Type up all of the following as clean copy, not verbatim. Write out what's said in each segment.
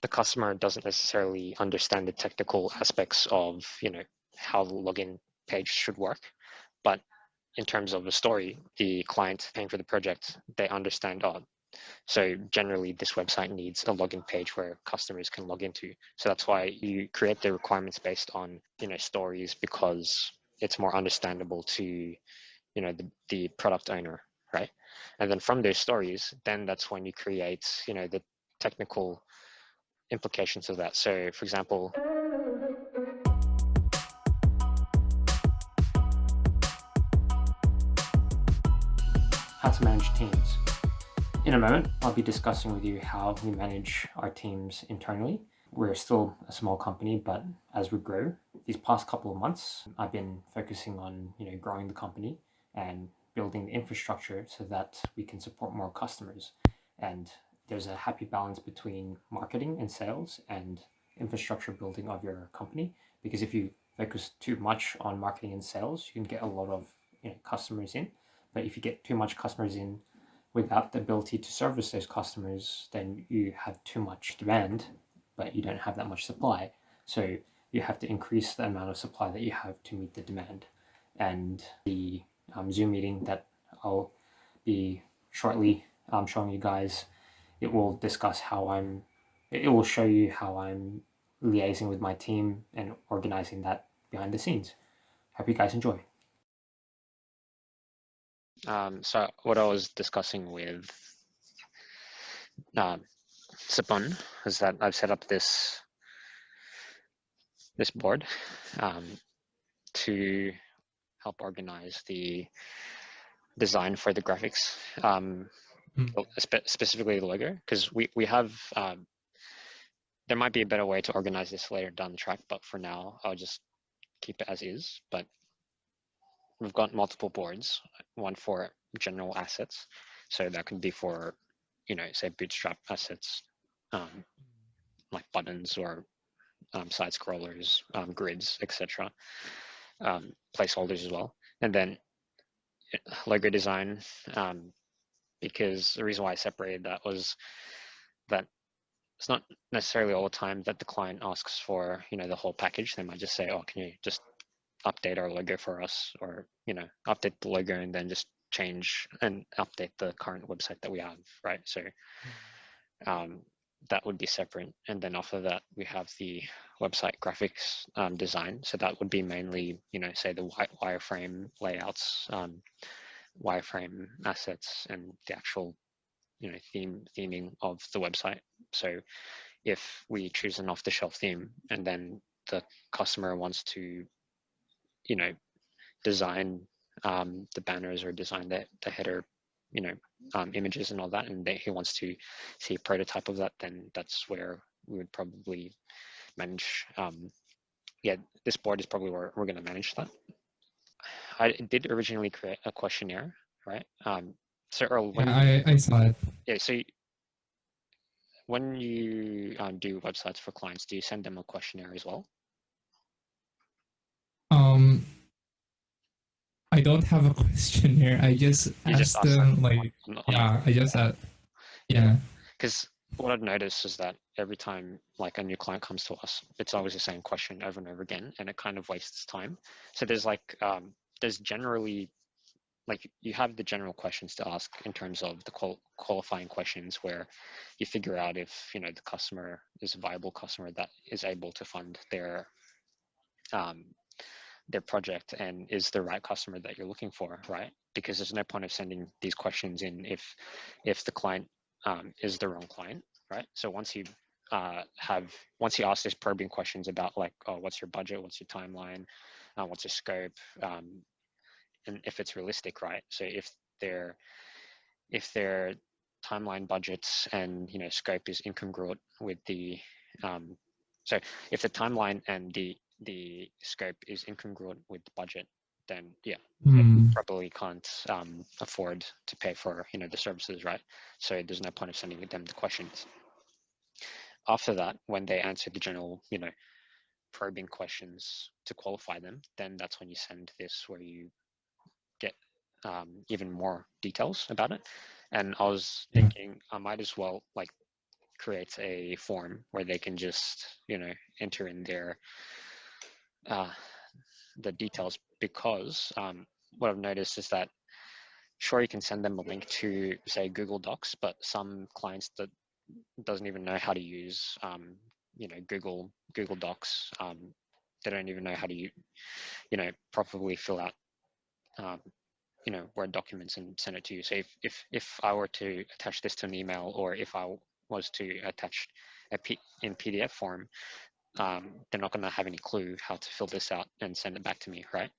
the customer doesn't necessarily understand the technical aspects of, how the login page should work. But in terms of the story, the client paying for the project, they understand, so generally this website needs a login page where customers can log into. So that's why you create the requirements based on, stories, because it's more understandable to, the product owner, right? And then from those stories, then that's when you create, the technical implications of that. So for example, how to manage teams. In a moment, I'll be discussing with you how we manage our teams internally. We're still a small company, but as we grow, these past couple of months, I've been focusing on, growing the company and building the infrastructure so that we can support more customers. And there's a happy balance between marketing and sales and infrastructure building of your company. Because if you focus too much on marketing and sales, you can get a lot of customers in. But if you get too much customers in without the ability to service those customers, then you have too much demand, but you don't have that much supply. So you have to increase the amount of supply that you have to meet the demand. And the Zoom meeting that I'll be shortly showing you guys, it will discuss it will show you how I'm liaising with my team and organizing that behind the scenes. Hope you guys enjoy. So what I was discussing with Sapun is that I've set up this board to help organize the design for the graphics, specifically the logo, because we have, there might be a better way to organize this later down the track, but for now, I'll just keep it as is. But we've got multiple boards, one for general assets. So that could be for, say bootstrap assets, like buttons or side scrollers, grids, etc. Placeholders as well. And then logo design, because the reason why I separated that was that it's not necessarily all the time that the client asks for, the whole package. They might just say, can you just update our logo for us, or, update the logo and then just change and update the current website that we have, right? So that would be separate. And then after that, we have the website graphics design. So that would be mainly, say the wireframe layouts, wireframe assets, and the actual, theming of the website. So if we choose an off-the-shelf theme and then the customer wants to, design the banners or design the header, images and all that, and he wants to see a prototype of that, then that's where we would probably manage. This board is probably where we're going to manage that. I did originally create a questionnaire, right? So Earl, I saw it. Yeah, so when you do websites for clients, do you send them a questionnaire as well? I don't have a questionnaire. I just asked them, I just asked. Yeah. Because what I've noticed is that every time like a new client comes to us, it's always the same question over and over again, and it kind of wastes time. So there's there's generally, you have the general questions to ask in terms of the qualifying questions, where you figure out if, the customer is a viable customer that is able to fund their project and is the right customer that you're looking for, right? Because there's no point of sending these questions in if the client is the wrong client, right? So once you ask these probing questions about what's your budget, what's your timeline, what's your scope, and if it's realistic, right? So if their timeline, budgets, and scope is incongruent with the so if the timeline and the scope is incongruent with the budget, then they probably can't afford to pay for the services, right? So there's no point of sending them the questions. After that, when they answer the general probing questions to qualify them, then that's when you send this, where you get even more details about it. And I was thinking I might as well creates a form where they can just, enter in their the details, because what I've noticed is that sure, you can send them a link to, say, Google Docs, but some clients that doesn't even know how to use Google Docs. They don't even know how to properly fill out Word documents and send it to you. So if I were to attach this to an email, or if I was to attach in PDF form, they're not going to have any clue how to fill this out and send it back to me, right?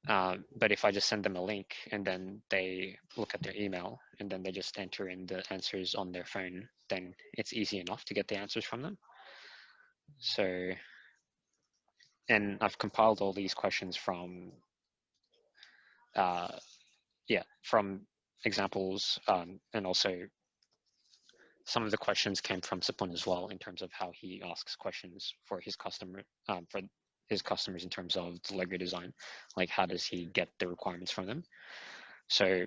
But if I just send them a link and then they look at their email and then they just enter in the answers on their phone, then it's easy enough to get the answers from them. So, and I've compiled all these questions from, from examples, and also some of the questions came from Sipun as well, in terms of how he asks questions for his customers in terms of the logo design, like how does he get the requirements from them. So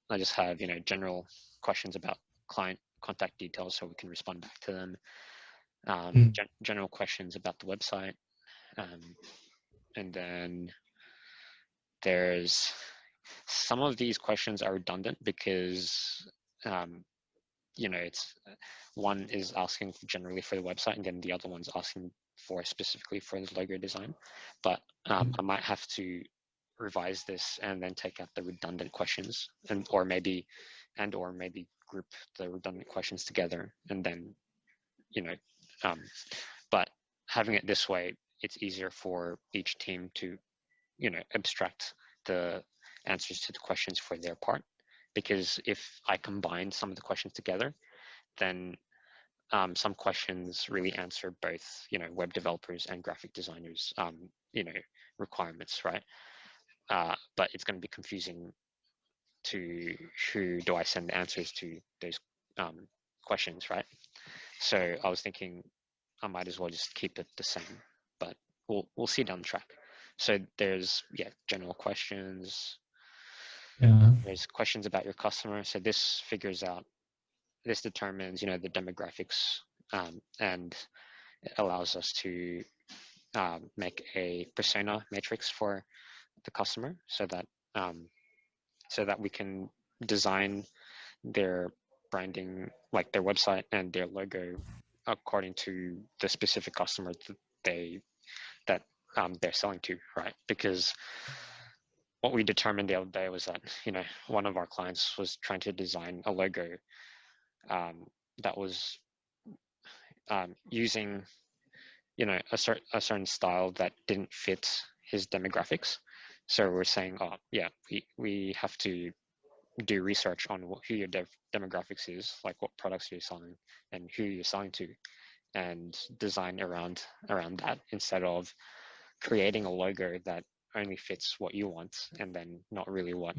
I just have, general questions about client contact details so we can respond back to them. General questions about the website. And then there's some of these questions are redundant because, it's one is asking generally for the website and then the other one's asking for specifically for the logo design. But I might have to revise this and then take out the redundant questions, or maybe group the redundant questions together, and then but having it this way, it's easier for each team to abstract the answers to the questions for their part, because if I combine some of the questions together, then some questions really answer both web developers and graphic designers requirements, right? But it's going to be confusing to who do I send the answers to those questions, right? So I was thinking I might as well just keep it the same, but we'll see down the track. So there's general questions. There's questions about your customer. So this determines the demographics, and it allows us to make a persona matrix for the customer, so that we can design their branding, like their website and their logo, according to the specific customer that they're selling to, right? Because what we determined the other day was that one of our clients was trying to design a logo that was using a certain style that didn't fit his demographics. So we're saying, oh yeah, we have to do research on who your demographics is, like what products you're selling and who you're selling to, and design around that, instead of creating a logo that only fits what you want and then not really what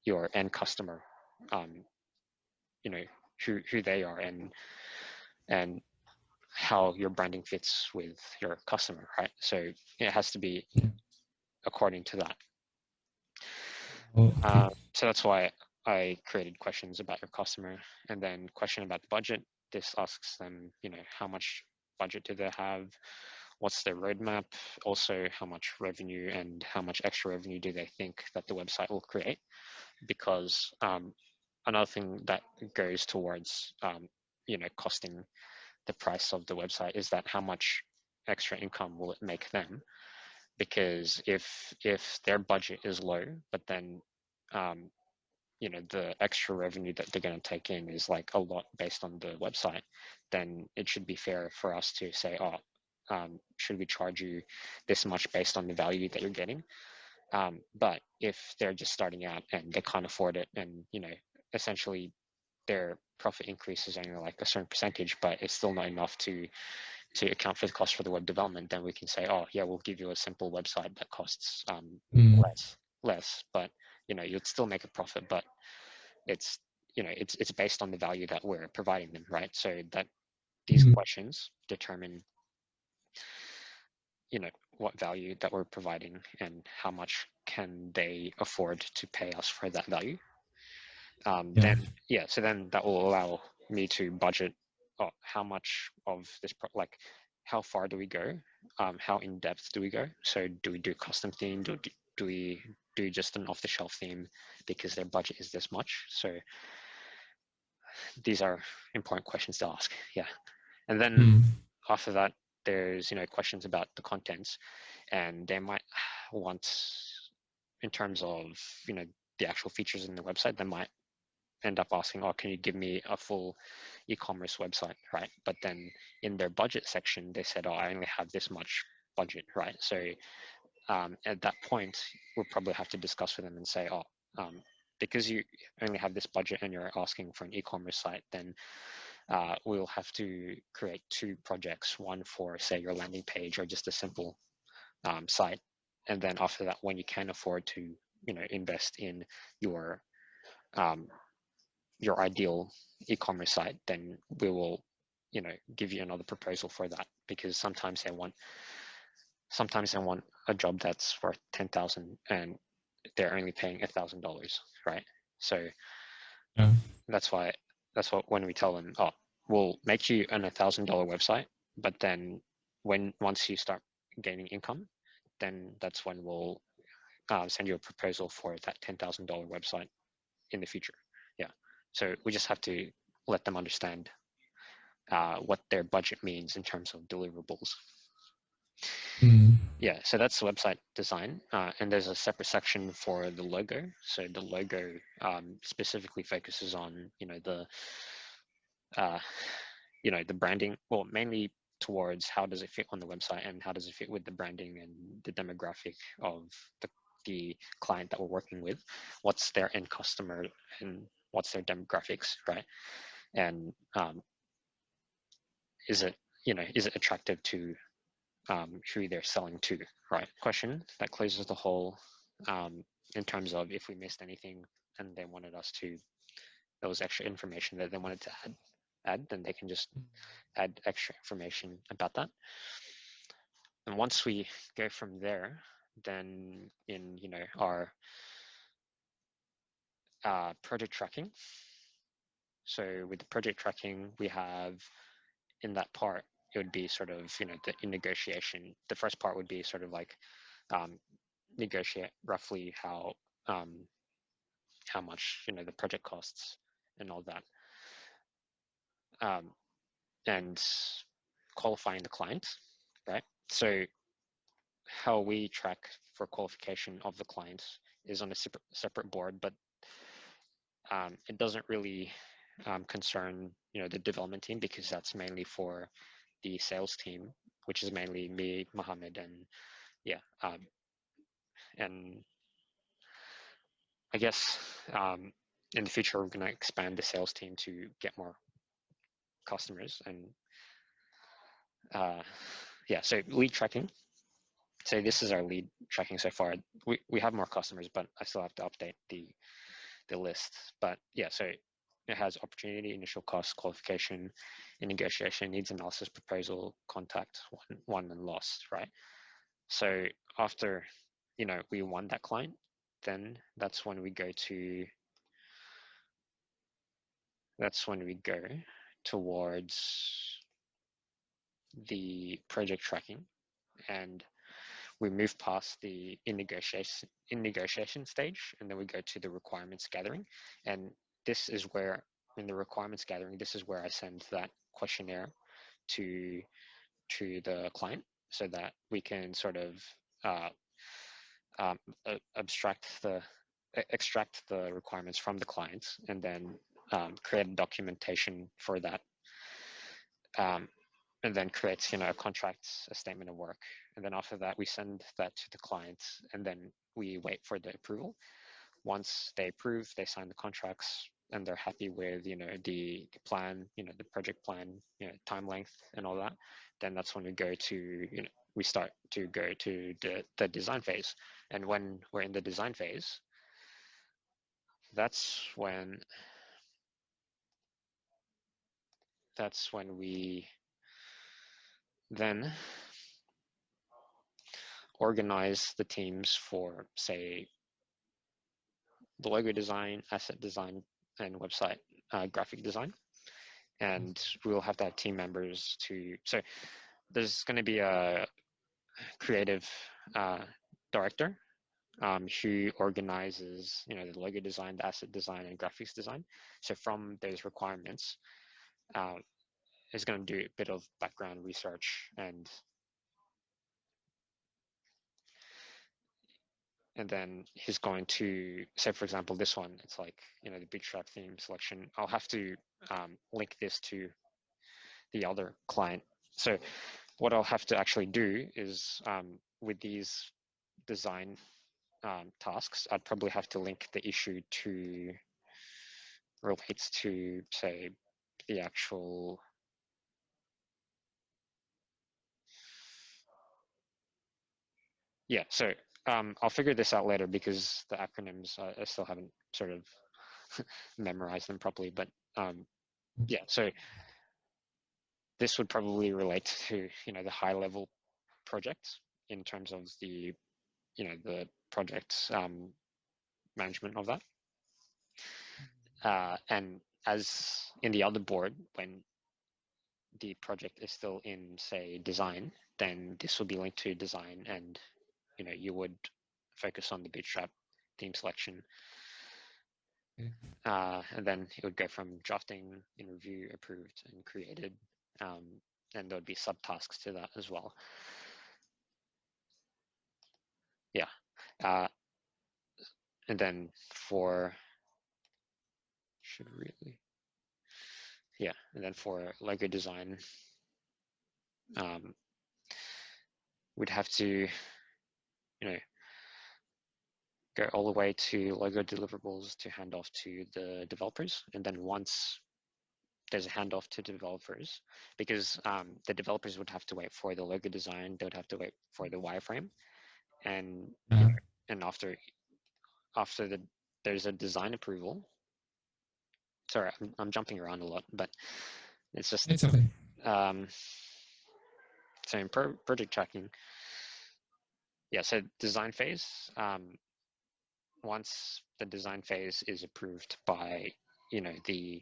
your end customer who they are, and how your branding fits with your customer, right? So it has to be according to that. So that's why I created questions about your customer, and then question about the budget. This asks them, how much budget do they have? What's their roadmap? Also, how much revenue and how much extra revenue do they think that the website will create? Because another thing that goes towards, costing the price of the website is that how much extra income will it make them? Because if their budget is low, but then the extra revenue that they're going to take in is like a lot based on the website, then it should be fair for us to say, oh, should we charge you this much based on the value that you're getting? But if they're just starting out and they can't afford it, and essentially their profit increase is only like a certain percentage, but it's still not enough to account for the cost for the web development, then we can say, oh yeah, we'll give you a simple website that costs less, but you'd still make a profit, but it's it's based on the value that we're providing them, right? So that these questions determine what value that we're providing and how much can they afford to pay us for that value. then so then that will allow me to budget how much of this like how far do we go, how in depth do we go. So do we do custom theme, do we do just an off-the-shelf theme because their budget is this much. So these are important questions to ask. And then after that, there's questions about the contents, and they might want, in terms of the actual features in the website, they might end up asking, oh, can you give me a full e-commerce website, right? But then in their budget section, they said, oh, I only have this much budget, right? So at that point, we'll probably have to discuss with them and say, oh, because you only have this budget and you're asking for an e-commerce site, then we'll have to create 2 projects, one for, say, your landing page or just a simple site. And then after that, when you can afford to, invest in your ideal e-commerce site, then we will, give you another proposal for that, because sometimes they want a job that's worth 10,000 and they're only paying $1,000, right? So that's what when we tell them, oh, we'll make you an $1,000 website, but then once you start gaining income, then that's when we'll send you a proposal for that $10,000 website in the future. So we just have to let them understand what their budget means in terms of deliverables. So that's the website design, and there's a separate section for the logo. So the logo specifically focuses on the branding, well, mainly towards how does it fit on the website and how does it fit with the branding and the demographic of the client that we're working with. What's their end customer and what's their demographics, right? And is it attractive to who they're selling to, right? Question that closes the whole in terms of if we missed anything and they wanted us to, there was extra information that they wanted to add, then they can just add extra information about that. And once we go from there, then in our project tracking. So with the project tracking, we have in that part, it would be sort of the negotiation. The first part would be sort of like negotiate roughly how much the project costs and all that, and qualifying the client, right? So how we track for qualification of the clients is on a separate board, but it doesn't really concern the development team, because that's mainly for the sales team, which is mainly me, Mohammed, and and I guess in the future we're going to expand the sales team to get more customers. And so lead tracking. So this is our lead tracking so far. We have more customers, but I still have to update the list. But so it has opportunity, initial cost, qualification, in negotiation, needs analysis, proposal, contact, won and lost, right? So after we won that client, then that's when we go towards the project tracking, and we move past the in negotiation stage, and then we go to the requirements gathering. And this is where, in the requirements gathering, this is where I send that questionnaire to the client, so that we can sort of extract the requirements from the clients, and then create a documentation for that, and then create a contract, a statement of work. And then after that, we send that to the client, and then we wait for the approval. Once they approve, they sign the contracts, and they're happy with the plan, the project plan, time length and all that. Then that's when we go to we start to go to the design phase. And when we're in the design phase, that's when we then organize the teams for, say, the logo design, asset design, and website graphic design. And we'll have to have team members so there's going to be a creative director who organizes, the logo design, the asset design, and graphics design. So from those requirements, is going to do a bit of background research and then he's going to say, for example, this one, it's like, the bootstrap theme selection. I'll have to link this to the other client. So what I'll have to actually do is with these design tasks, I'd probably have to link the issue to relates to, say, the actual so I'll figure this out later because the acronyms I still haven't sort of memorized them properly, but so this would probably relate to the high level projects in terms of the the project management of that, and as in the other board, when the project is still in, say, design, then this will be linked to design, and you would focus on the bootstrap theme selection. Okay. And then it would go from drafting, in review, approved, and created, and there would be subtasks to that as well. And then and then for logo design, we'd have to, go all the way to logo deliverables to hand off to the developers. And then once there's a handoff to developers, because the developers would have to wait for the logo design, they would have to wait for the wireframe, and and after there's a design approval. Sorry, I'm jumping around a lot, but it's just it's okay. So in project tracking, so design phase. Once the design phase is approved by the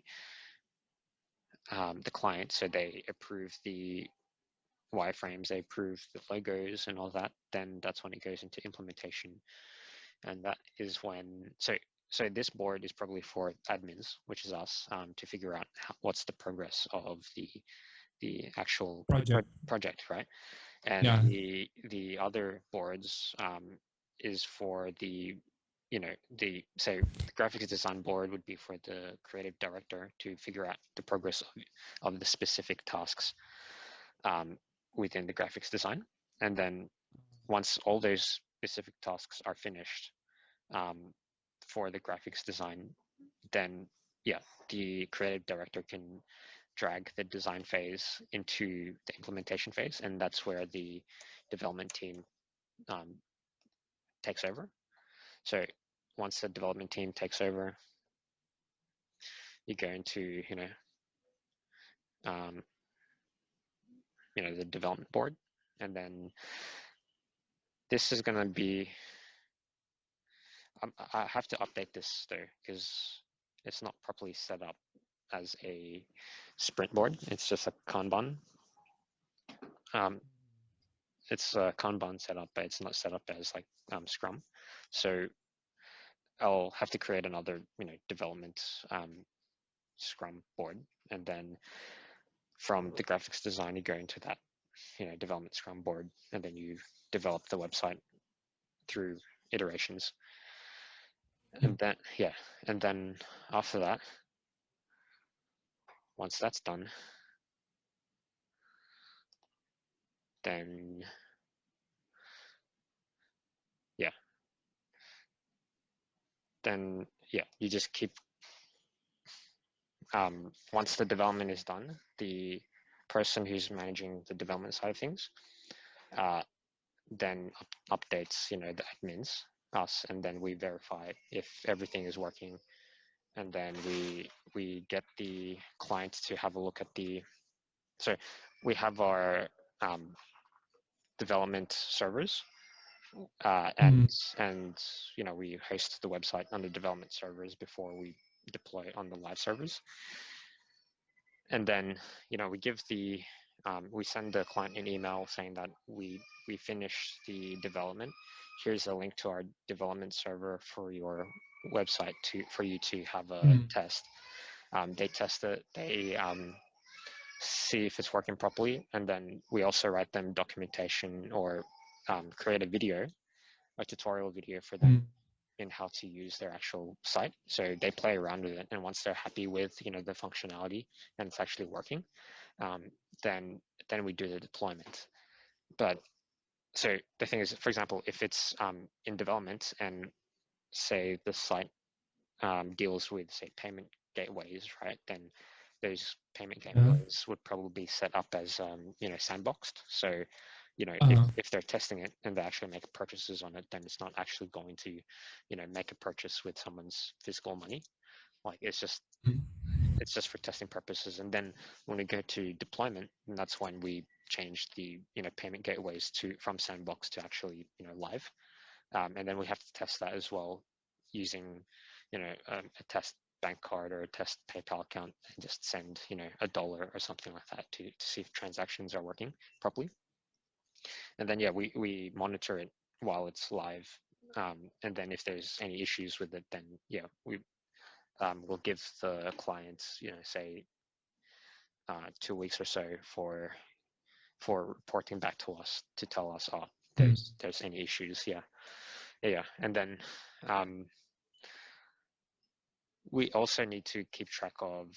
client, so they approve the wireframes, they approve the logos and all that, then that's when it goes into implementation. And that is when, so this board is probably for admins, which is us, to figure out what's the progress of the actual project, right? And the other boards is for the the graphics design board would be for the creative director to figure out the progress of the specific tasks within the graphics design. And then once all those specific tasks are finished for the graphics design, then the creative director can drag the design phase into the implementation phase, and that's where the development team takes over. So once the development team takes over, you go into the development board, and then this is going to be, I have to update this though because it's not properly set up as a sprint board. It's just a Kanban. It's a Kanban setup, but it's not set up as like Scrum. So I'll have to create another development Scrum board, and then from the graphics design you go into that development Scrum board, and then you develop the website through iterations. And then and then after that, once that's done, then you just keep, once the development is done, the person who's managing the development side of things then updates the admins, us, and then we verify if everything is working, and then we get the clients to have a look at so we have our development servers, and we host the website on the development servers before we deploy on the live servers. And then, we give we send the client an email saying that we finished the development. Here's a link to our development server for your website for you to have a test. They test it, they see if it's working properly, and then we also write them documentation or create a video, a tutorial video for them in how to use their actual site. So they play around with it, and once they're happy with the functionality and it's actually working, then we do the deployment. But so the thing is, for example, if it's in development and say the site deals with, say, payment gateways, right? Then those payment gateways would probably be set up as sandboxed. So if they're testing it and they actually make purchases on it, then it's not actually going to make a purchase with someone's physical money. Like it's just for testing purposes. And then when we go to deployment, and that's when we change the payment gateways from sandbox to actually live. And then we have to test that as well using a test bank card or a test PayPal account, and just send $1 or something like that to see if transactions are working properly. And then we monitor it while it's live, and then if there's any issues with it, then we'll give the clients say 2 weeks or so for reporting back to us to tell us, oh, there's any issues. And then we also need to keep track of,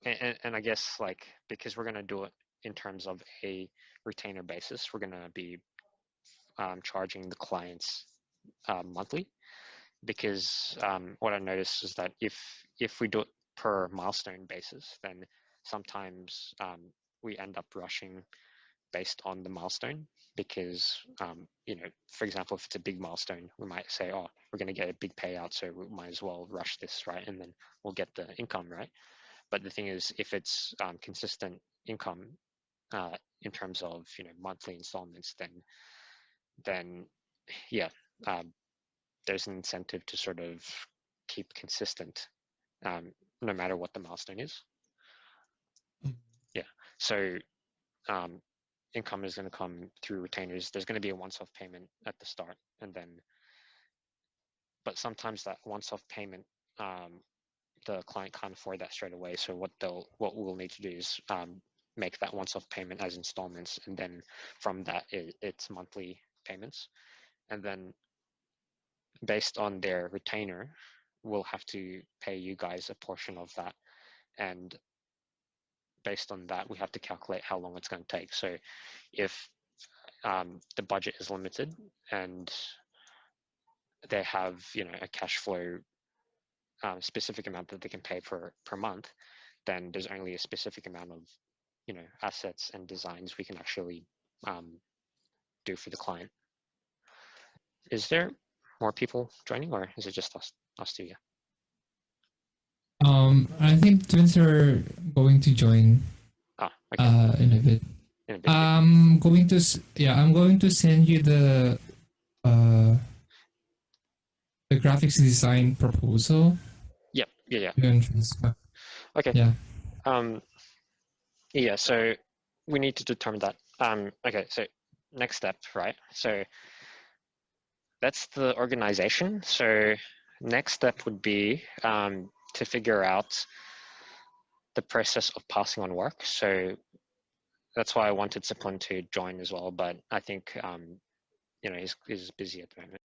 and I guess, like, because we're going to do it in terms of a retainer basis, we're going to be charging the clients monthly, because what I noticed is that if we do it per milestone basis, then sometimes we end up rushing based on the milestone, because for example, if it's a big milestone, we might say, oh, we're going to get a big payout, so we might as well rush this, right? And then we'll get the income, right? But the thing is, if it's consistent income in terms of monthly installments, then there's an incentive to sort of keep consistent, no matter what the milestone is. So income is going to come through retainers. There's going to be a once-off payment at the start, but sometimes that once-off payment, the client can't afford that straight away. So what we'll need to do is make that once-off payment as installments, and then from that it's monthly payments, and then based on their retainer, we'll have to pay you guys a portion of that, and based on that, we have to calculate how long it's going to take. So if the budget is limited and they have a cash flow specific amount that they can pay per month, then there's only a specific amount of assets and designs we can actually do for the client. Is there more people joining, or is it just us two? Yeah. I think twins are going to join. Okay. In a bit. I'm going to send you the graphics design proposal. Yep. Yeah. Okay. Yeah. So we need to determine that. Okay. So next step, right? So that's the organization. So next step would be to figure out the process of passing on work. So that's why I wanted Sipon to join as well, but I think he's busy at the moment.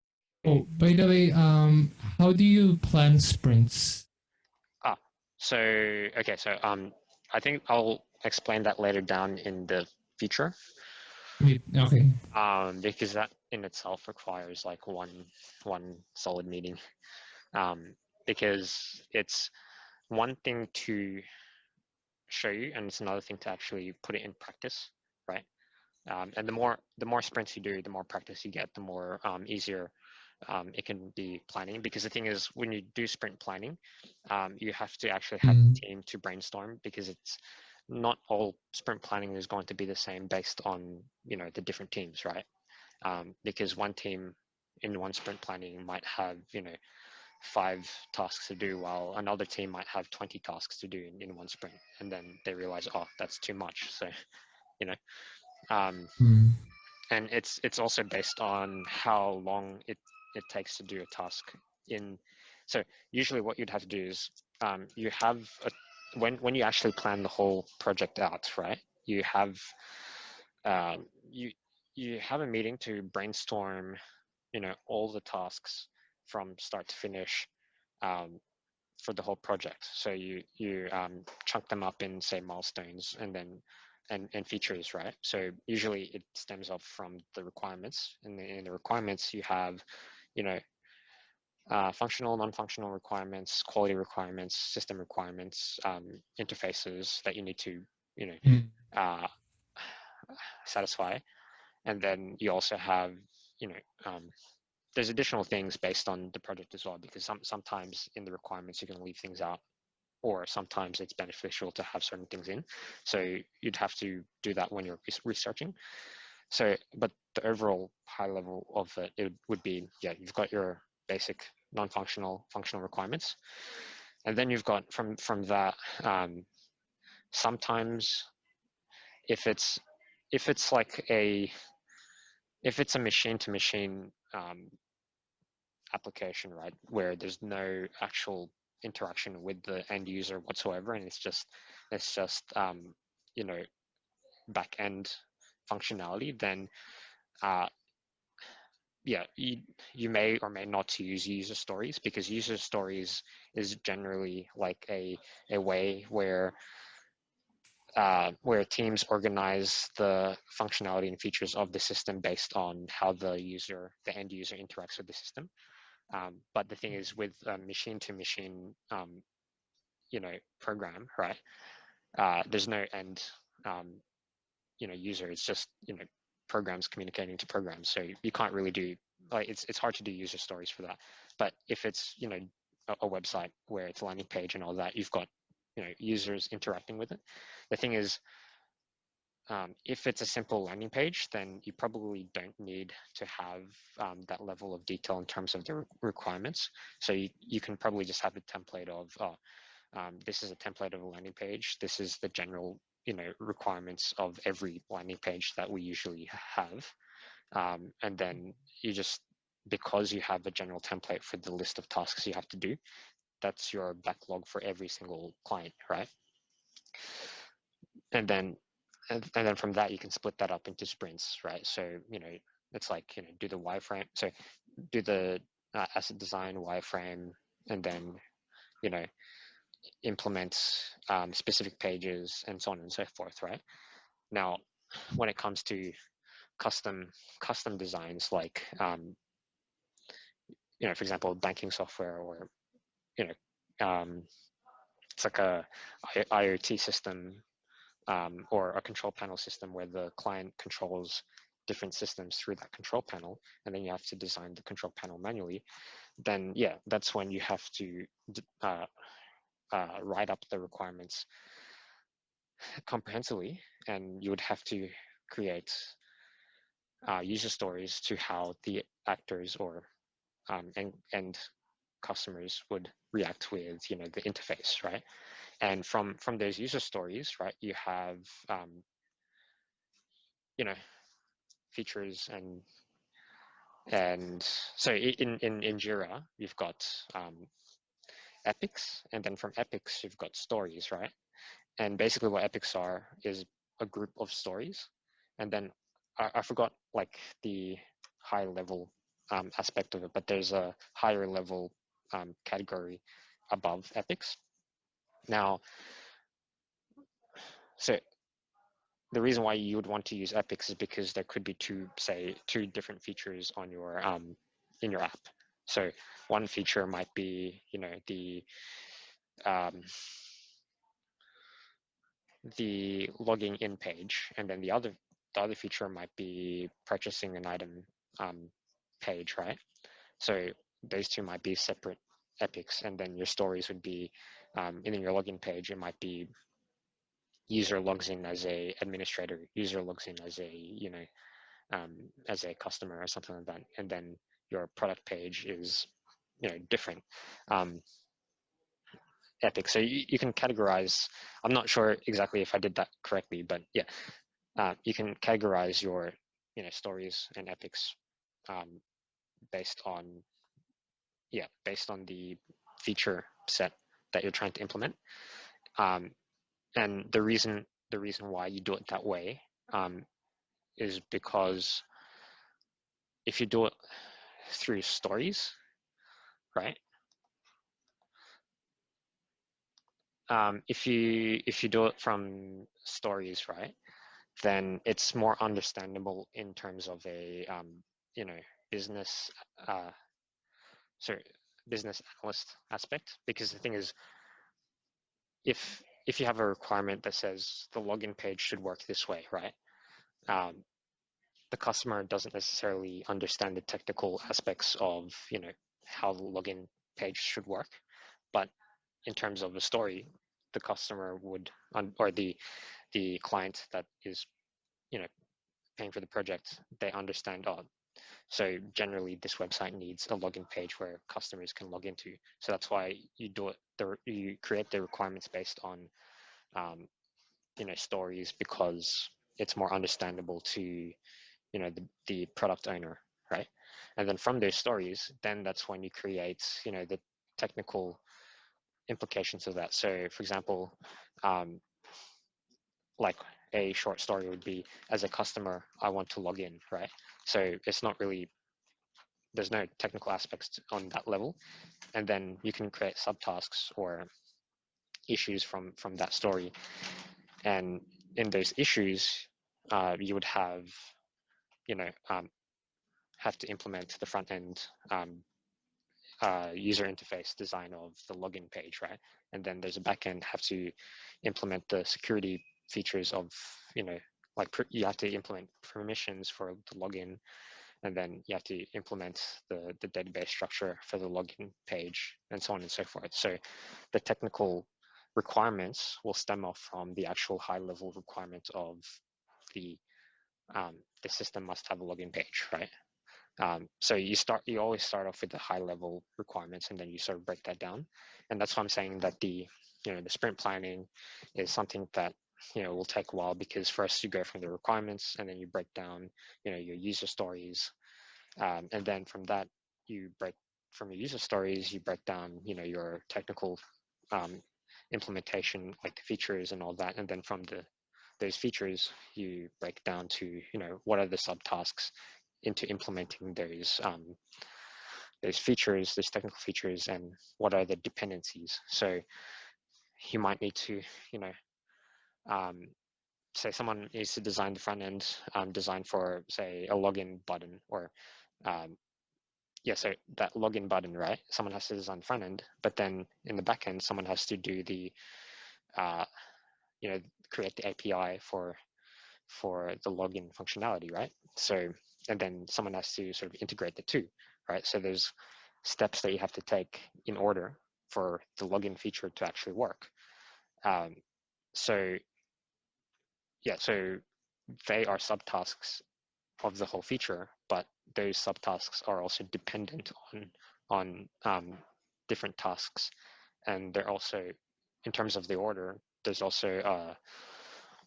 Oh, by the way, how do you plan sprints? So I think I'll explain that later down in the future. Okay. Because that in itself requires like one solid meeting. Because it's one thing to show you, and it's another thing to actually put it in practice, right? And the more sprints you do, the more practice you get, the more easier it can be planning. Because the thing is, when you do sprint planning, you have to actually have a team to brainstorm, because it's not all sprint planning is going to be the same based on the different teams, right? Because one team in one sprint planning might have 5 tasks to do, while another team might have 20 tasks to do in one sprint, and then they realize, oh, that's too much. So, you know, and it's also based on how long it takes to do a task in. So usually what you'd have to do is you have when you actually plan the whole project out, right? You have you have a meeting to brainstorm, all the tasks from start to finish, for the whole project. So you chunk them up in, say, milestones and then and features, right? So usually it stems up from the requirements. In the requirements you have, functional, non-functional requirements, quality requirements, system requirements, interfaces that you need to, uh, satisfy. And then you also have, there's additional things based on the project as well, because sometimes in the requirements you can leave things out, or sometimes it's beneficial to have certain things in. So you'd have to do that when you're researching. So, but the overall high level of it would be, yeah, you've got your basic non-functional, functional requirements. And then you've got from that, sometimes if it's like if it's a machine to machine application, right, where there's no actual interaction with the end user whatsoever, and it's just back end functionality, then yeah, you may or may not use user stories, because user stories is generally like a way where teams organize the functionality and features of the system based on how the end user interacts with the system. But the thing is, with machine to machine, program, right? There's no end, user. It's just, programs communicating to programs. So you can't really do, like, it's hard to do user stories for that. But if it's, a website where it's a landing page and all that, you've got, users interacting with it. The thing is, if it's a simple landing page, then you probably don't need to have that level of detail in terms of the requirements. So you can probably just have a template of, this is a template of a landing page. This is the general, requirements of every landing page that we usually have. And then you just, because you have a general template for the list of tasks you have to do, that's your backlog for every single client, right? And then from that, you can split that up into sprints, right? So, it's like, do the wireframe. So do the asset design wireframe, and then, implement specific pages and so on and so forth, right? Now, when it comes to custom designs, like, for example, banking software, or, it's like a IoT system, or a control panel system where the client controls different systems through that control panel, and then you have to design the control panel manually, then yeah, that's when you have to write up the requirements comprehensively, and you would have to create user stories to how the actors or and customers would react with, the interface, right? And from those user stories, right, you have features, and so in Jira you've got epics, and then from epics you've got stories, right? And basically what epics are is a group of stories, and then I forgot like the high level aspect of it, but there's a higher level category above epics. Now, so the reason why you would want to use epics is because there could be two different features on your in your app. So one feature might be, the logging in page, and then the other feature might be purchasing an item page, right? So those two might be separate epics, and then your stories would be, and then your login page, it might be user logs in as a administrator, user logs in as a, as a customer or something like that, and then your product page is different epics. So you can categorize. I'm not sure exactly if I did that correctly, but yeah, you can categorize your stories and epics based on the feature set that you're trying to implement. And the reason why you do it that way is because if you do it through stories, right? If you do it from stories, right, then it's more understandable in terms of a business business analyst aspect. Because the thing is, if you have a requirement that says the login page should work this way, right? The customer doesn't necessarily understand the technical aspects of how the login page should work, but in terms of the story, the customer would, or the client that is paying for the project, they understand, so generally this website needs a login page where customers can log into. So that's why you do it. You create the requirements based on stories, because it's more understandable to the product owner, right? And then from those stories, then that's when you create the technical implications of that. So for example, like a short story would be, as a customer, I want to log in, right? So it's not really, there's no technical aspects on that level. And then you can create subtasks or issues from that story. And in those issues, you would have to implement the front end user interface design of the login page, right? And then there's a backend have to implement the security features of like you have to implement permissions for the login, and then you have to implement the database structure for the login page, and so on and so forth. So the technical requirements will stem off from the actual high level requirements of the system must have a login page, right? So you always start off with the high level requirements, and then you sort of break that down. And that's why I'm saying that the sprint planning is something that will take a while, because first you go from the requirements, and then you break down your user stories, and then from that from your user stories you break down your technical implementation, like the features and all that, and then from those features you break down to what are the subtasks into implementing those features, those technical features, and what are the dependencies. So you might need to say someone needs to design the front end, design for, say, a login button, or so that login button, right? Someone has to design the front end, but then in the back end, someone has to do the create the API for the login functionality, right? So, and then someone has to sort of integrate the two, right? So there's steps that you have to take in order for the login feature to actually work. So they are subtasks of the whole feature, but those subtasks are also dependent on different tasks, and they're also, in terms of the order, there's also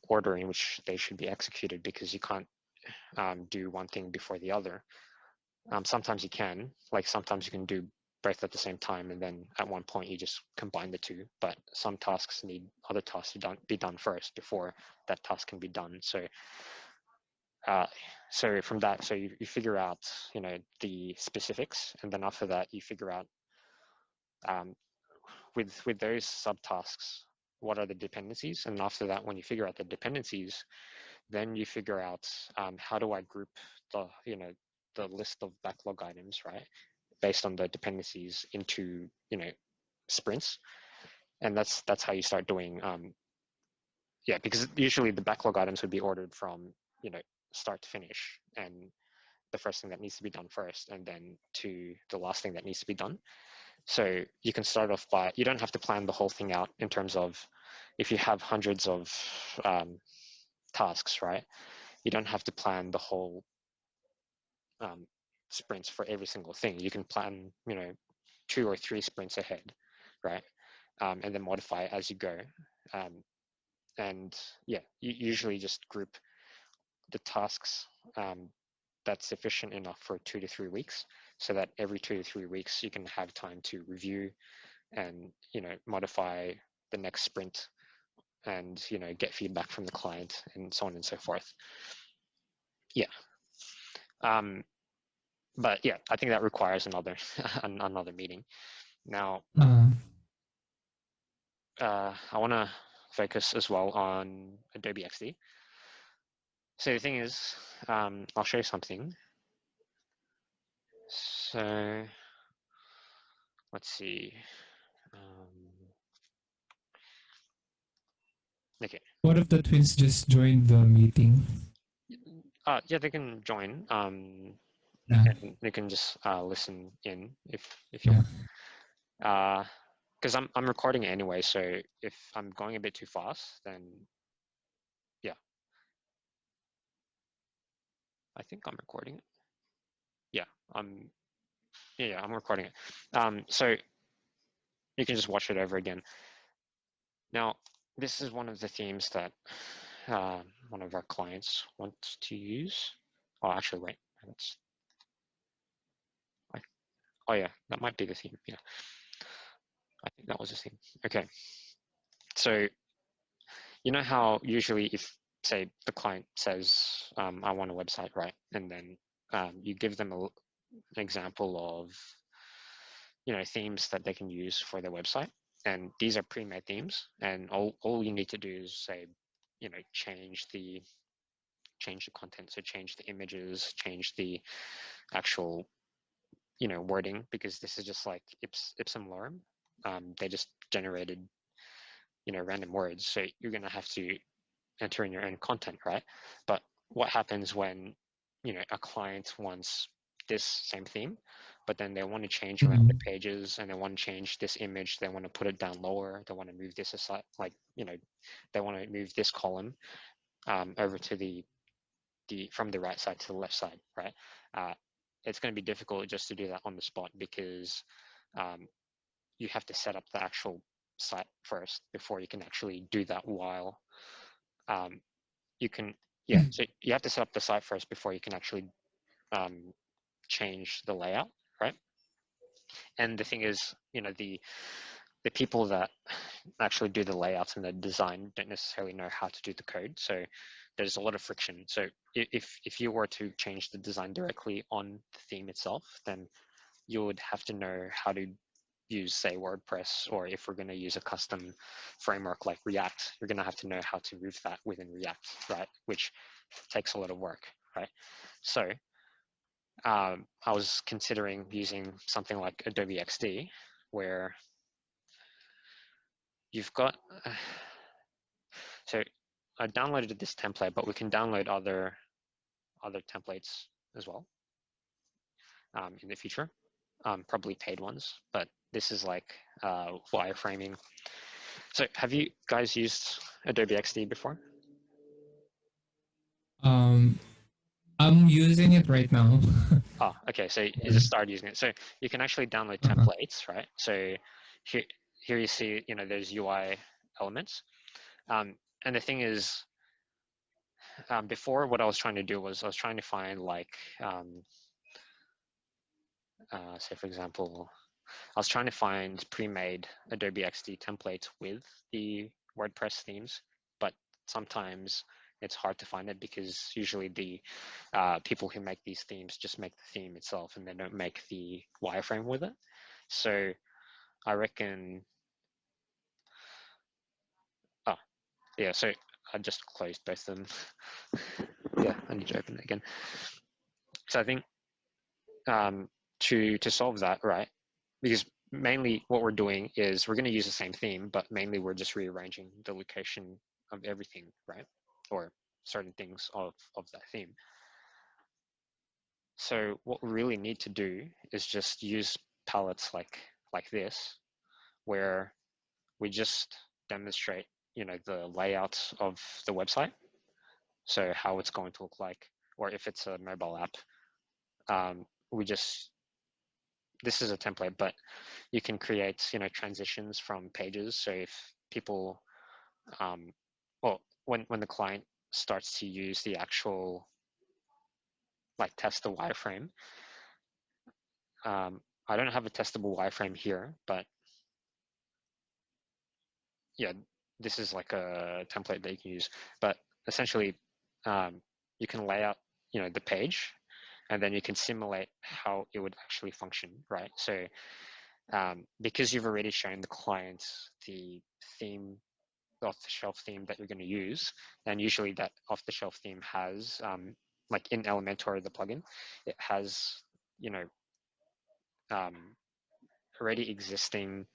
order in which they should be executed, because you can't do one thing before the other. Sometimes you can, like sometimes you can do both at the same time, and then at one point you just combine the two, but some tasks need other tasks to be done first before that task can be done. So from that, so you figure out the specifics, and then after that you figure out with those subtasks what are the dependencies, and after that, when you figure out the dependencies, then you figure out how do I group the the list of backlog items, right, based on the dependencies into sprints. And that's how you start doing because usually the backlog items would be ordered from start to finish, and the first thing that needs to be done first, and then to the last thing that needs to be done. So you can start off by, you don't have to plan the whole thing out in terms of, if you have hundreds of tasks, right? You don't have to plan the whole sprints for every single thing. You can plan, 2 or 3 sprints ahead, right? And then modify as you go. And yeah, you usually just group the tasks that's sufficient enough for 2 to 3 weeks, so that every 2 to 3 weeks you can have time to review and modify the next sprint, and get feedback from the client, and so on and so forth. Yeah. But yeah, I think that requires another another meeting. Now, I want to focus as well on Adobe XD. So the thing is, I'll show you something. So let's see. Okay. What if the twins just joined the meeting? Yeah, they can join. Yeah. And they can just listen in if you Yeah. want. Because I'm recording it anyway, so if I'm going a bit too fast, then yeah. I think I'm recording it. Yeah, I'm recording it. So you can just watch it over again. Now, this is one of the themes that one of our clients wants to use. Oh, actually, wait. Oh yeah, that might be the theme. Yeah, I think that was the theme. Okay, so you know how usually if say the client says I want a website, right, and then you give them an example of themes that they can use for their website, and these are pre-made themes, and all you need to do is say change the content, so change the images, change the actual wording, because this is just like ipsum lorem. They just generated random words, so you're going to have to enter in your own content, right? But what happens when a client wants this same theme, but then they want to change around the pages, and they want to change this image, they want to put it down lower, they want to move this aside, like they want to move this column over to the from the right side to the left side, right? It's going to be difficult just to do that on the spot, because you have to set up the actual site first before you can actually do that. While you can, so you have to set up the site first before you can actually change the layout, right? And the thing is, the people that actually do the layouts and the design don't necessarily know how to do the code, so there's a lot of friction. So if you were to change the design directly on the theme itself, then you would have to know how to use, say, WordPress, or if we're going to use a custom framework like React, you're going to have to know how to move that within React, right? Which takes a lot of work, right? So I was considering using something like Adobe XD, where you've got, so I downloaded this template, but we can download other templates as well in the future, probably paid ones, but this is like wireframing. So have you guys used Adobe XD before? I'm using it right now. Oh, okay. So you just started using it. So you can actually download templates, right? So here you see, there's UI elements. And the thing is, before, what I was trying to do was I was trying to find like, say for example, I was trying to find pre-made Adobe XD templates with the WordPress themes, but sometimes it's hard to find it, because usually the people who make these themes just make the theme itself, and they don't make the wireframe with it. So I reckon, oh, yeah, so I just closed both of them. Yeah, I need to open it again. So I think to solve that, right, because mainly what we're doing is we're going to use the same theme, but mainly we're just rearranging the location of everything, right? Or certain things of that theme. So what we really need to do is just use palettes like this, where we just demonstrate, the layouts of the website. So how it's going to look like, or if it's a mobile app, we just this is a template, but you can create, you know, transitions from pages. So if people, well, when the client starts to use the actual, like, test the wireframe, I don't have a testable wireframe here, but yeah, this is like a template that you can use. But essentially, you can lay out, you know, the page, and then you can simulate how it would actually function, right? So because you've already shown the client the theme, the off-the-shelf theme that you're going to use, and usually that off-the-shelf theme has, like in Elementor, the plugin, it has, you know, already existing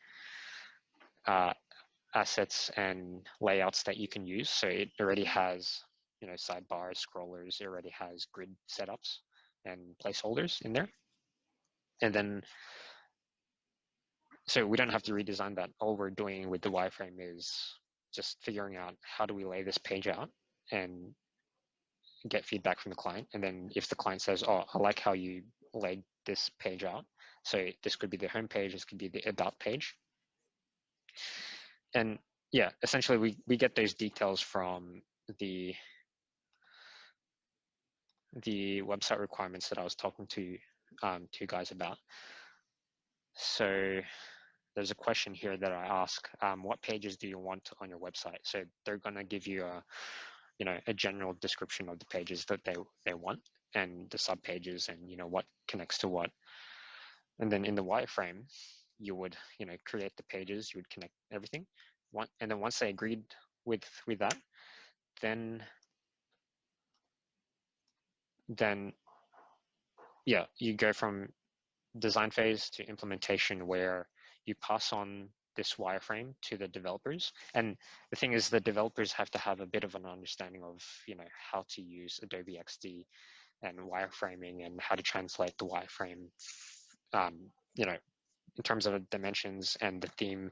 assets and layouts that you can use. So it already has, you know, sidebars, scrollers, it already has grid setups and placeholders in there. And then, so we don't have to redesign that. All we're doing with the wireframe is just figuring out how do we lay this page out and get feedback from the client. And then if the client says, oh, I like how you laid this page out. So this could be the home page, this could be the about page. And yeah, essentially we get those details from the website requirements that I was talking to you guys about. So there's a question here that I ask, what pages do you want on your website? So they're going to give you a, you know, a general description of the pages that they want and the sub pages and, you know, what connects to what. And then in the wireframe, you would, you know, create the pages, you would connect everything. And then once they agreed with that, then yeah, you go from design phase to implementation, where you pass on this wireframe to the developers. And the thing is, the developers have to have a bit of an understanding of, you know, how to use Adobe XD and wireframing and how to translate the wireframe, you know, in terms of dimensions and the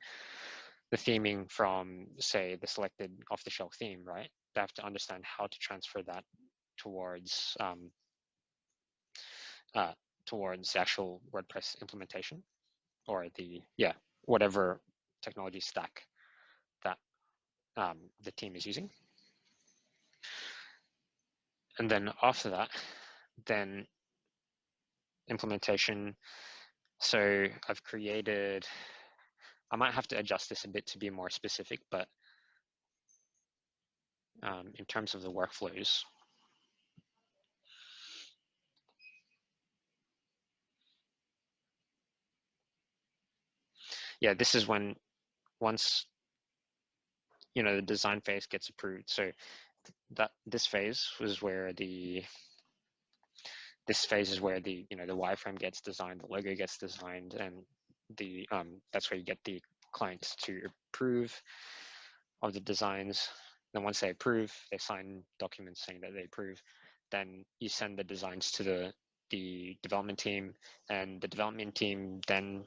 theming from, say, the selected off-the-shelf theme, right? They have to understand how to transfer that towards towards the actual WordPress implementation, or the, yeah, whatever technology stack that the team is using. And then after that, then implementation. So I've created, I might have to adjust this a bit to be more specific, but in terms of the workflows, yeah, this is when, once, you know, the design phase gets approved. So that this phase is where the you know, the wireframe gets designed, the logo gets designed, and the that's where you get the clients to approve of the designs. Then once they approve, they sign documents saying that they approve. Then you send the designs to the development team, and the development team then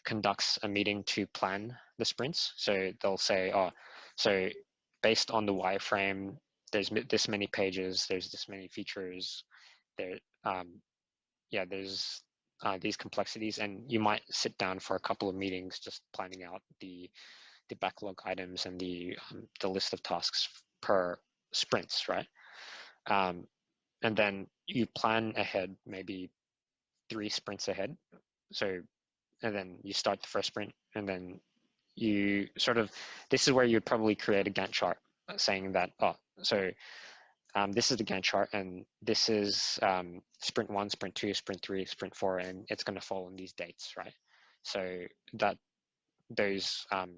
conducts a meeting to plan the sprints. So they'll say, oh, so based on the wireframe, there's this many pages, there's this many features, there, yeah, there's these complexities, and you might sit down for a couple of meetings just planning out the backlog items and the list of tasks per sprints, right? And then you plan ahead, maybe 3 sprints ahead. So, and then you start the first sprint, and then you sort of, this is where you'd probably create a Gantt chart saying that, oh, so this is the Gantt chart, and this is sprint 1, sprint 2, sprint 3, sprint 4, and it's going to fall on these dates, right? So that those that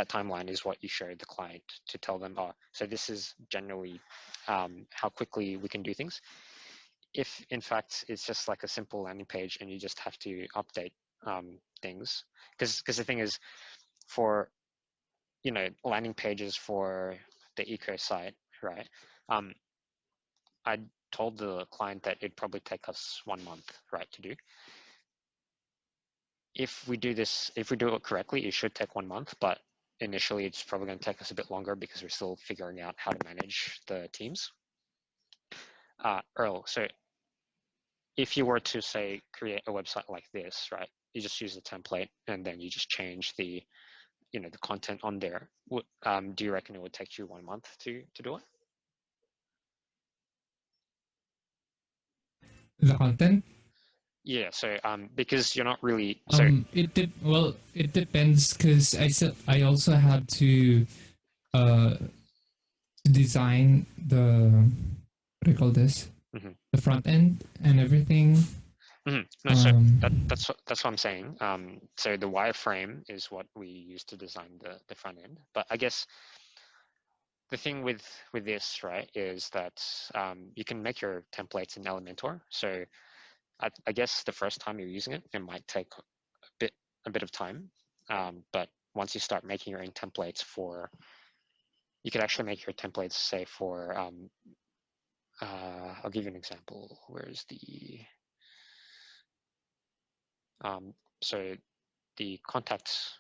timeline is what you show the client to tell them, oh, so this is generally how quickly we can do things. If in fact it's just like a simple landing page and you just have to update things, because the thing is, for, you know, landing pages for the eco site, right? I told the client that it'd probably take us 1 month, right, to do. If we do it correctly, it should take 1 month, but initially it's probably going to take us a bit longer because we're still figuring out how to manage the teams. Earl, so if you were to say create a website like this, right? You just use a template and then you just change the the content on there. Do you reckon it would take you 1 month to do it? The content. Yeah. So because you're not really so. It depends because I also have to uh design the what do you call this? Mhm. The front end and everything. No, so that's what I'm saying. So the wireframe is what we use to design the front end. But I guess the thing with this, right, is that you can make your templates in Elementor. So I guess the first time you're using it, it might take a bit of time. But once you start making your own templates you could actually make your templates, say for, I'll give you an example. Where's the, so the contacts.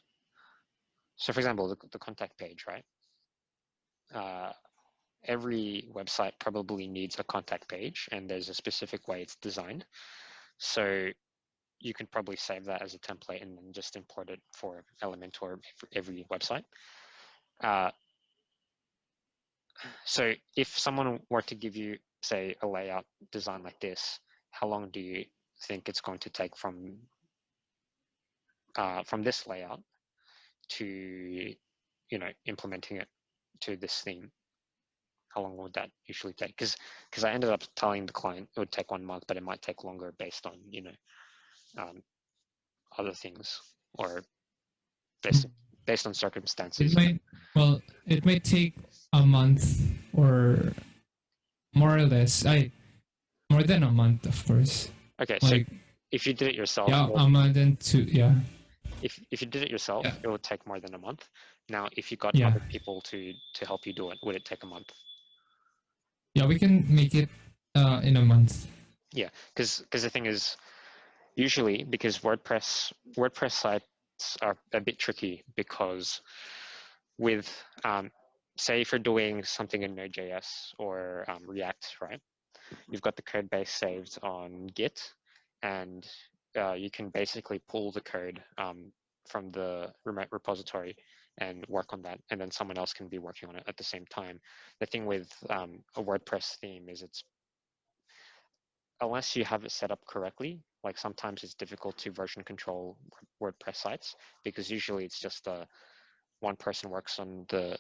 So for example, the contact page, right? Every website probably needs a contact page, and there's a specific way it's designed. So you can probably save that as a template and then just import it for Elementor for every website. So if someone were to give you, say, a layout design like this, how long do you think it's going to take from this layout to implementing it to this theme? How long would that usually take? Because I ended up telling the client it would take 1 month, but it might take longer based on other things, or based on circumstances. It might take a month or more or less. More than a month, of course. Okay, so if you did it yourself, yeah, a month and two, yeah. If you did it yourself, it would take more than a month. Now, if you got Yeah. other people to help you do it, would it take a month? Yeah, we can make it in a month. Yeah, because the thing is, usually because WordPress sites are a bit tricky, because with say if you're doing something in Node.js or React, right? You've got the code base saved on Git, and you can basically pull the code from the remote repository and work on that, and then someone else can be working on it at the same time. The thing with a WordPress theme is unless you have it set up correctly, like sometimes it's difficult to version control WordPress sites, because usually it's just one person works on the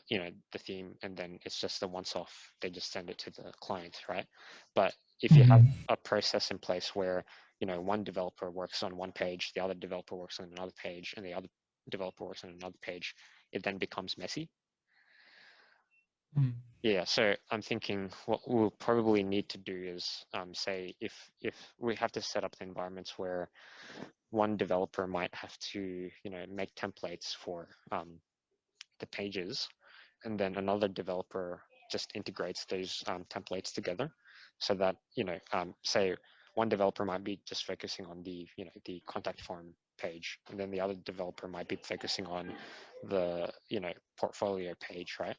theme, and then it's just a once off. They just send it to the client, right? But if you have a process in place where one developer works on one page, the other developer works on another page, and the other developer works on another page, it then becomes messy. Yeah, so I'm thinking what we'll probably need to do is say if we have to set up the environments where one developer might have to make templates for the pages, and then another developer just integrates those templates together, so that say one developer might be just focusing on the the contact form page, and then the other developer might be focusing on the portfolio page, right?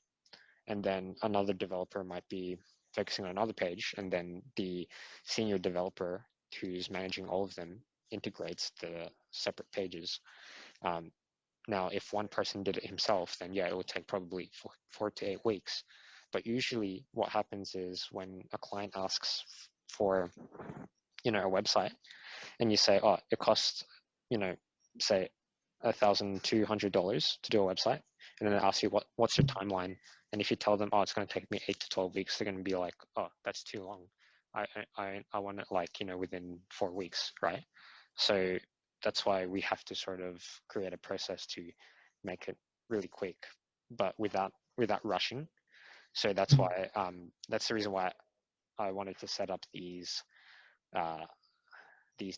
And then another developer might be focusing on another page, and then the senior developer who's managing all of them integrates the separate pages. Now, if one person did it himself, then yeah, it would take probably 4 to 8 weeks. But usually what happens is when a client asks for, a website, and you say, oh, it costs, say $1,200 to do a website, and then they ask you what's your timeline, and if you tell them, oh, it's going to take me 8 to 12 weeks, they're going to be like, oh, that's too long. I want it like within 4 weeks, right? So that's why we have to sort of create a process to make it really quick, but without rushing. So that's why that's the reason why I wanted to set up these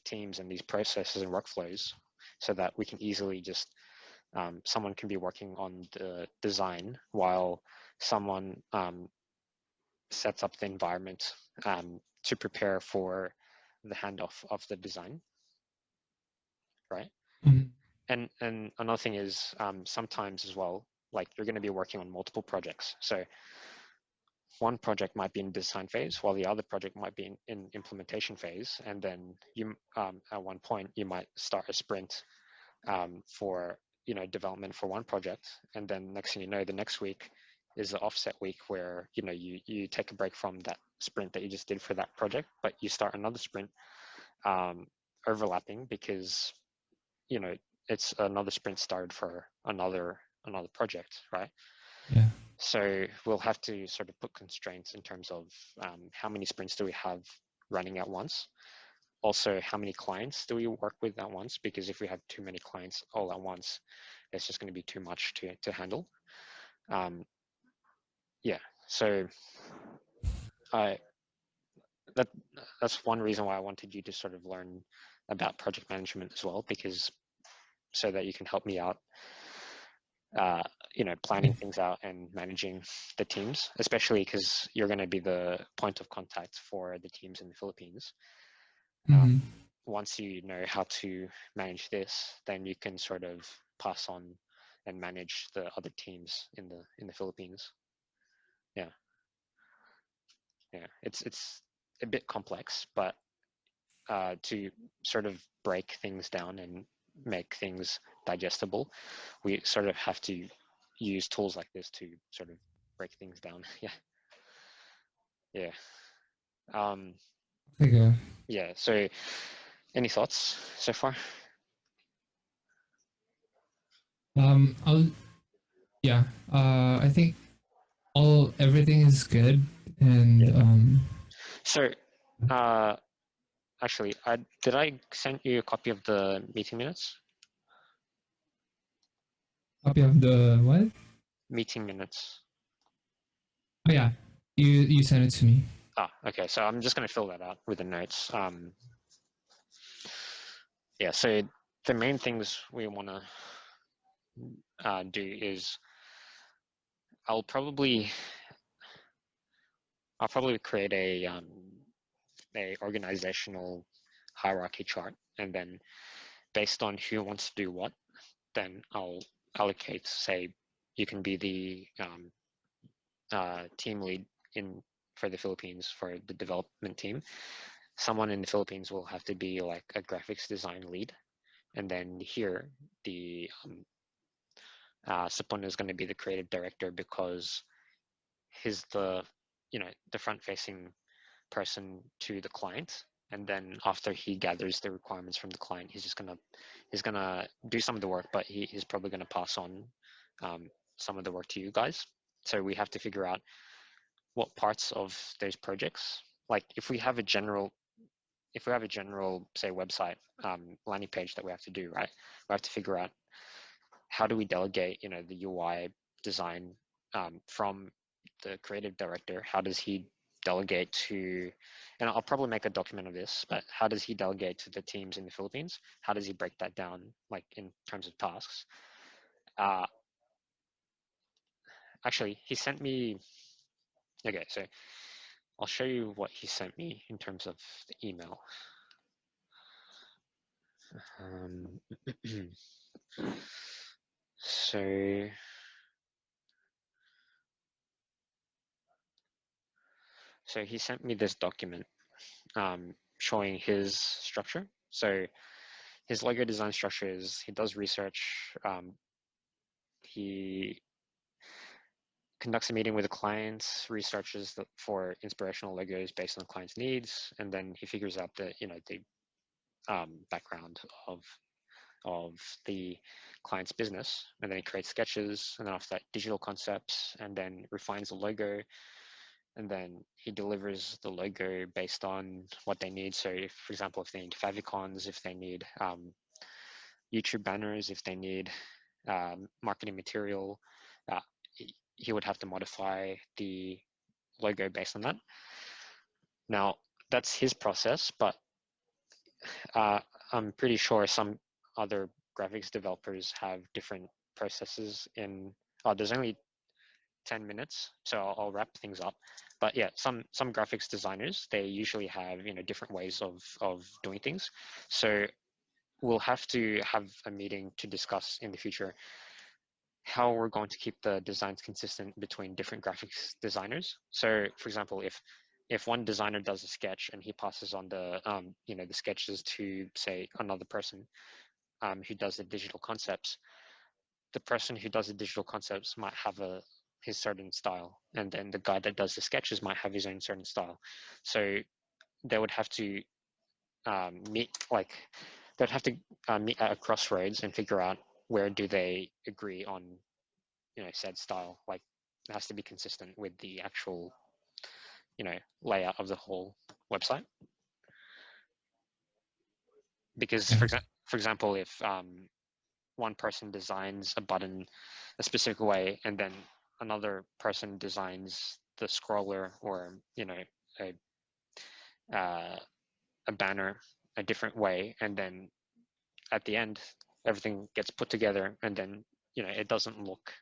teams and these processes and workflows, so that we can easily just someone can be working on the design while someone sets up the environment to prepare for the handoff of the design, right? And another thing is sometimes as well, like you're going to be working on multiple projects. So one project might be in design phase while the other project might be in implementation phase. And then you, at one point, you might start a sprint for, development for one project. And then next thing you know, the next week is the offset week where, you take a break from that sprint that you just did for that project, but you start another sprint overlapping because, it's another sprint started for another project, right? Yeah. So we'll have to sort of put constraints in terms of how many sprints do we have running at once. Also, how many clients do we work with at once? Because if we have too many clients all at once, it's just going to be too much to handle. Yeah, so that's one reason why I wanted you to sort of learn about project management as well, because so that you can help me out, planning things out and managing the teams, especially because you're going to be the point of contact for the teams in the Philippines. Mhm. Once you know how to manage this, then you can sort of pass on and manage the other teams in the Philippines. Yeah, it's a bit complex, but to sort of break things down and make things digestible, we sort of have to use tools like this to sort of break things down. Yeah. Okay. Yeah. So, any thoughts so far? I'll yeah. I think everything is good, and Yeah. So, actually, did I send you a copy of the meeting minutes? copy of the what? Meeting minutes. Oh yeah, you sent it to me. Okay. So I'm just going to fill that out with the notes. Yeah. So the main things we want to do is I'll probably create a organizational hierarchy chart, and then based on who wants to do what, then I'll allocate. Say you can be the team lead for the Philippines for the development team. Someone in the Philippines will have to be like a graphics design lead, and then here the Sapon is going to be the creative director because he's the front facing person to the client. And then after he gathers the requirements from the client, he's gonna do some of the work, but he's probably gonna pass on some of the work to you guys. So we have to figure out what parts of those projects, like if we have a general say website landing page that we have to do, right? We have to figure out how do we delegate the UI design from the creative director. How does he delegate to, and I'll probably make a document of this, but how does he delegate to the teams in the Philippines? How does he break that down, like in terms of tasks? Actually, he sent me, okay, so I'll show you what he sent me in terms of the email. So he sent me this document showing his structure. So his logo design structure is he does research, he conducts a meeting with the clients, researches for inspirational logos based on the client's needs, and then he figures out the background of the client's business, and then he creates sketches, and then after that digital concepts, and then refines the logo, and then he delivers the logo based on what they need. So if, for example, if they need favicons, if they need YouTube banners, if they need marketing material, uh, he would have to modify the logo based on that. Now, that's his process, but I'm pretty sure some other graphics developers have different processes there's only 10 minutes, so I'll wrap things up. But yeah, some graphics designers, they usually have different ways of doing things. So we'll have to have a meeting to discuss in the future how we're going to keep the designs consistent between different graphics designers. So, for example, if one designer does a sketch and he passes on the the sketches to, say, another person who does the digital concepts, the person who does the digital concepts might have his certain style, and then the guy that does the sketches might have his own certain style. So they would have to meet they'd have to meet at a crossroads and figure out where do they agree on said style. Like, it has to be consistent with the actual layout of the whole website. Because Yeah. for example, if one person designs a button a specific way and then another person designs the scroller or a a banner a different way, and then at the end everything gets put together, and then it doesn't look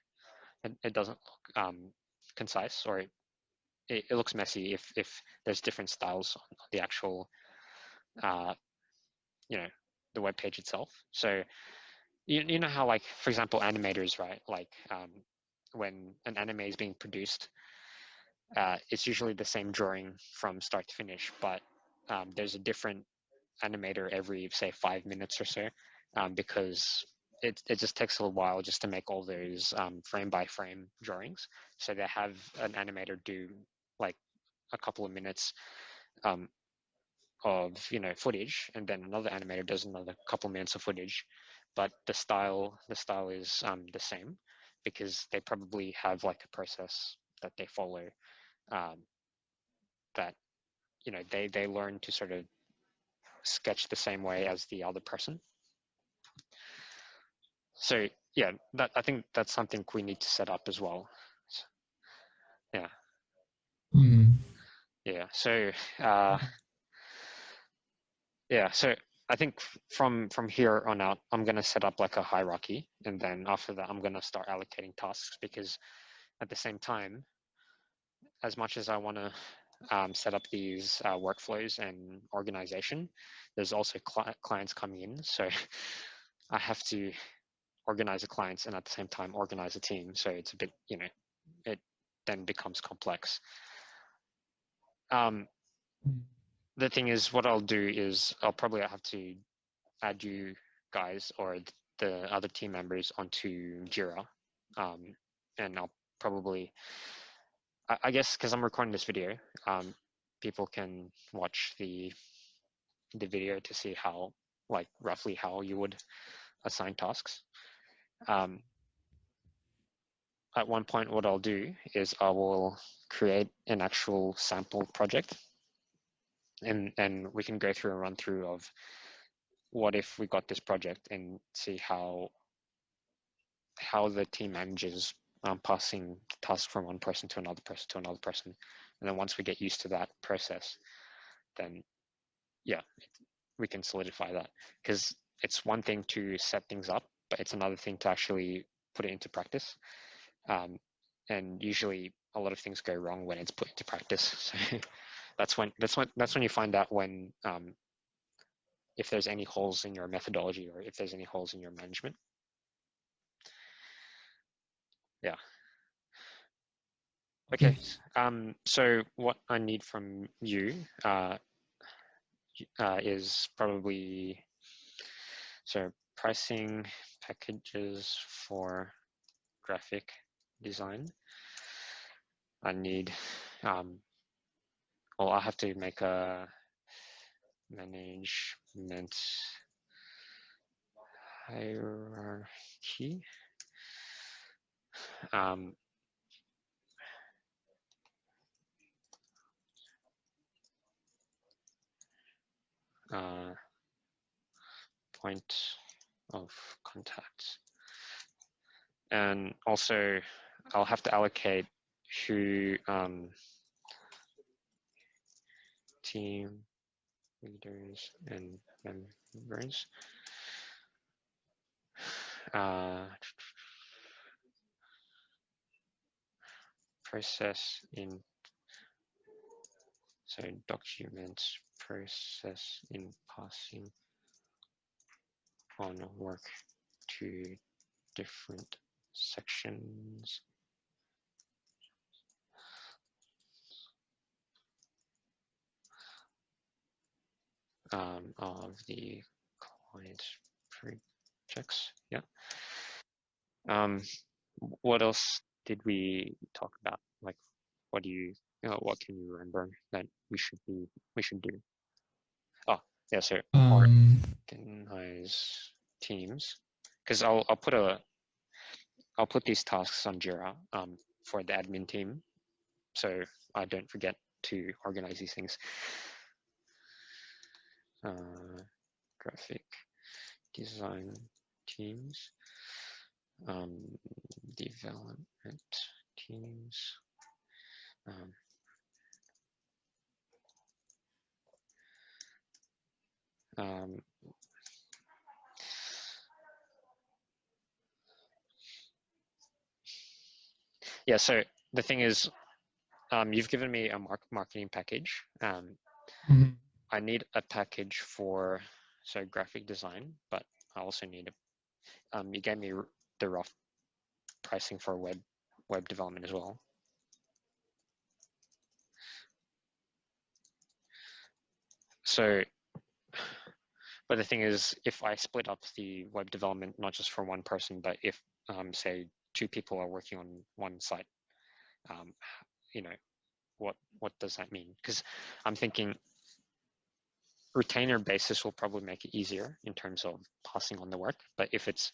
concise, or it looks messy if there's different styles on the actual the web page itself. So you know how, like, for example, animators, right? Like when an anime is being produced, it's usually the same drawing from start to finish, but there's a different animator every, say, 5 minutes or so, because it just takes a little while just to make all those frame by frame drawings. So they have an animator do like a couple of minutes of footage, and then another animator does another couple of minutes of footage, but the style is the same, because they probably have like a process that they follow, that they learn to sort of sketch the same way as the other person. So yeah, I think that's something we need to set up as well. Yeah. Mm. Yeah. So yeah. So I think from here on out, I'm gonna set up like a hierarchy, and then after that, I'm gonna start allocating tasks, because at the same time, as much as I want to set up these workflows and organization, there's also clients coming in. So I have to organize the clients and at the same time organize a team. So it's a bit, it then becomes complex. The thing is, what I'll do is I'll probably have to add you guys or the other team members onto Jira. And I'll probably, I guess, because I'm recording this video, people can watch the video to see how, like, roughly how you would assign tasks. At one point, what I'll do is I will create an actual sample project, and we can go through a run through of what if we got this project, and see how the team manages passing tasks from one person to another person to another person. And then once we get used to that process, then yeah, we can solidify that. Because it's one thing to set things up, but it's another thing to actually put it into practice. And usually a lot of things go wrong when it's put into practice. So that's when you find out when if there's any holes in your methodology, or if there's any holes in your management. Yeah. Okay. So what I need from you is probably, so pricing packages for graphic design. I need, well, I have to make a management hierarchy. Point of contact. And also I'll have to allocate who team leaders and members. Process in, so documents process in passing on work to different sections of the client projects. Yeah. What else did we talk about? Like, what do you what can you remember that we should do? Oh, yeah. So organize teams, because I'll put these tasks on Jira for the admin team, so I don't forget to organize these things. Graphic design teams, development teams, yeah, so the thing is, you've given me a marketing package. I need a package for graphic design, but I also need you gave me the rough pricing for web development as well. So, but the thing is, if I split up the web development, not just for one person, but if say 2 people are working on one site, what does that mean? Because I'm thinking retainer basis will probably make it easier in terms of passing on the work, but if it's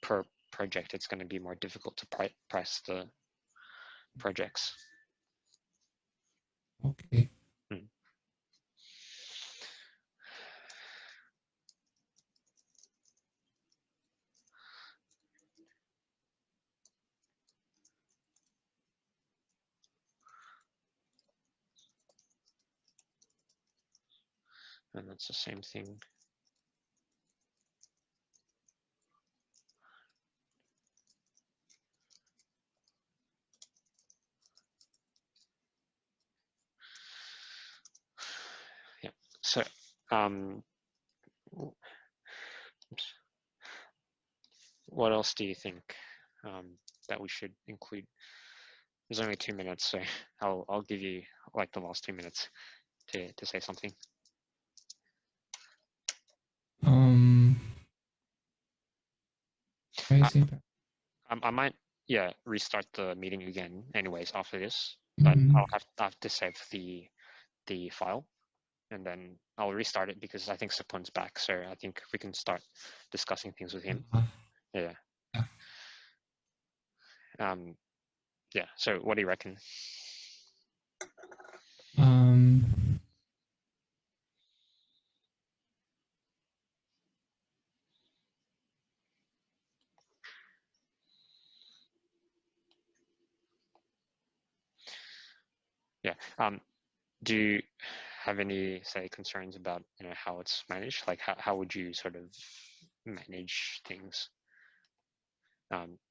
per project, it's going to be more difficult to price the projects. Okay. And that's the same thing. Yeah. So, what else do you think that we should include? There's only 2 minutes, so I'll give you like the last 2 minutes to say something. I might restart the meeting again anyways after this, but I'll have to save the file, and then I'll restart it because I think Sapun's back, so I think we can start discussing things with him. Yeah. Yeah. So what do you reckon? Yeah. Do you have any, say, concerns about how it's managed? Like how would you sort of manage things?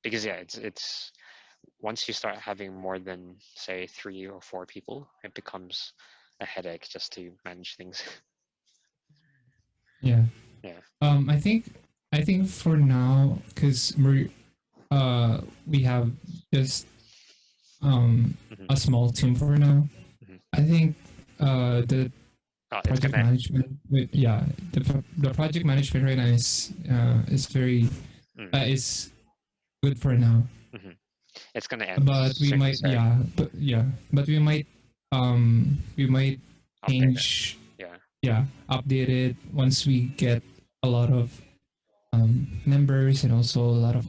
Because yeah, it's once you start having more than say 3 or 4 people, it becomes a headache just to manage things. Yeah. Yeah. I think for now, because we have just a small team for now. I think the project management the project management right now is very is good for now. It's gonna end, but we might but we might change update it once we get a lot of members and also a lot of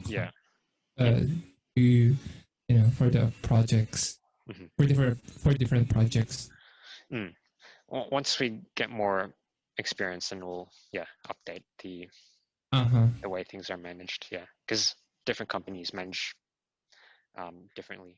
for the projects for different projects. Once we get more experience, then we'll update the way things are managed. Yeah, because different companies manage differently.